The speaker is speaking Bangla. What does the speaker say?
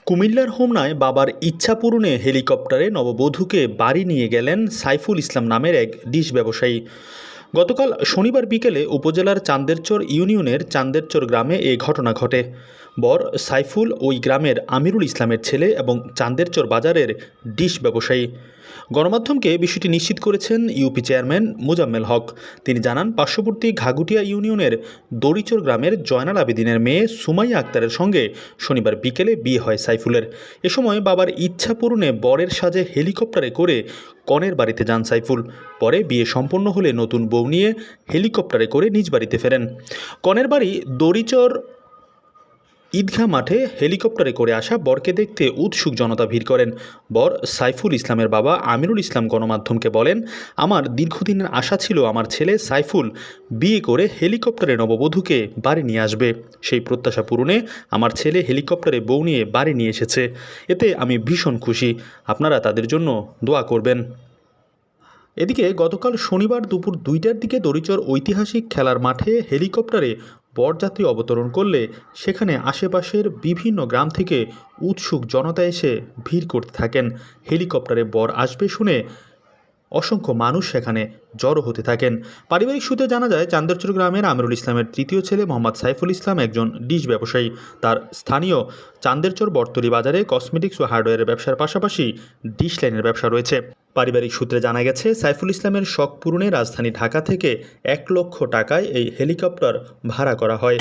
কুমিল্লার হোমনায় বাবার ইচ্ছা পূরণে হেলিকপ্টারে নববধূকে বাড়ি নিয়ে গেলেন সাইফুল ইসলাম নামের এক ডিশ ব্যবসায়ী। গতকাল শনিবার বিকেলে উপজেলার চান্দেরচর ইউনিয়নের চান্দেরচর গ্রামে এ ঘটনা ঘটে। বর সাইফুল ওই গ্রামের আমিরুল ইসলামের ছেলে এবং চান্দেরচর বাজারের ডিশ ব্যবসায়ী। গণমাধ্যমকে বিষয়টি নিশ্চিত করেছেন ইউপি চেয়ারম্যান মোজাম্মেল হক। তিনি জানান, পার্শ্ববর্তী ঘাগুটিয়া ইউনিয়নের দড়িচর গ্রামের জয়নাল আবেদিনের মেয়ে সুমাইয়া আক্তারের সঙ্গে শনিবার বিকেলে বিয়ে হয় সাইফুলের। এ সময় বাবার ইচ্ছা পূরণে বরের সাজে হেলিকপ্টারে করে কনের বাড়িতে যান সাইফুল। পরে বিয়ে সম্পন্ন হলে নতুন বউ নিয়ে হেলিকপ্টারে করে নিজ বাড়িতে ফেরেন। কনের বাড়ি দড়িচর ঈদগাহ মাঠে হেলিকপ্টারে করে আসা বরকে দেখতে উৎসুক জনতা ভিড় করেন। বর সাইফুল ইসলামের বাবা আমিরুল ইসলাম গণমাধ্যমকে বলেন, আমার দীর্ঘদিনের আশা ছিল আমার ছেলে সাইফুল বিয়ে করে হেলিকপ্টারে নববধূকে বাড়ি নিয়ে আসবে। সেই প্রত্যাশা পূরণে আমার ছেলে হেলিকপ্টারে বউ নিয়ে বাড়ি নিয়ে এসেছে। এতে আমি ভীষণ খুশি। আপনারা তাদের জন্য দোয়া করবেন। এদিকে গতকাল শনিবার দুপুর 2টার দিকে দড়িচর ঐতিহাসিক খেলার মাঠে হেলিকপ্টারে বরযাত্রী অবতরণ করলে সেখানে আশেপাশের বিভিন্ন গ্রাম থেকে উৎসুক জনতা এসে ভিড় করতে থাকেন। হেলিকপ্টারে বর আসবে শুনে অসংখ্য মানুষ সেখানে জড়ো হতে থাকেন। পারিবারিক সূত্রে জানা যায়, চান্দেরচর গ্রামের আমিরুল ইসলামের তৃতীয় ছেলে মোহাম্মদ সাইফুল ইসলাম একজন ডিশ ব্যবসায়ী। তার স্থানীয় চান্দেরচর বর্তলী বাজারে কসমেটিক্স ও হার্ডওয়্যারের ব্যবসার পাশাপাশি ডিশ লাইনের ব্যবসা রয়েছে। পারিবারিক সূত্রে জানা গেছে, সাইফুল ইসলামের শখ পূরণে রাজধানী ঢাকা থেকে 1 লক্ষ টাকায় এই হেলিকপ্টার ভাড়া করা হয়।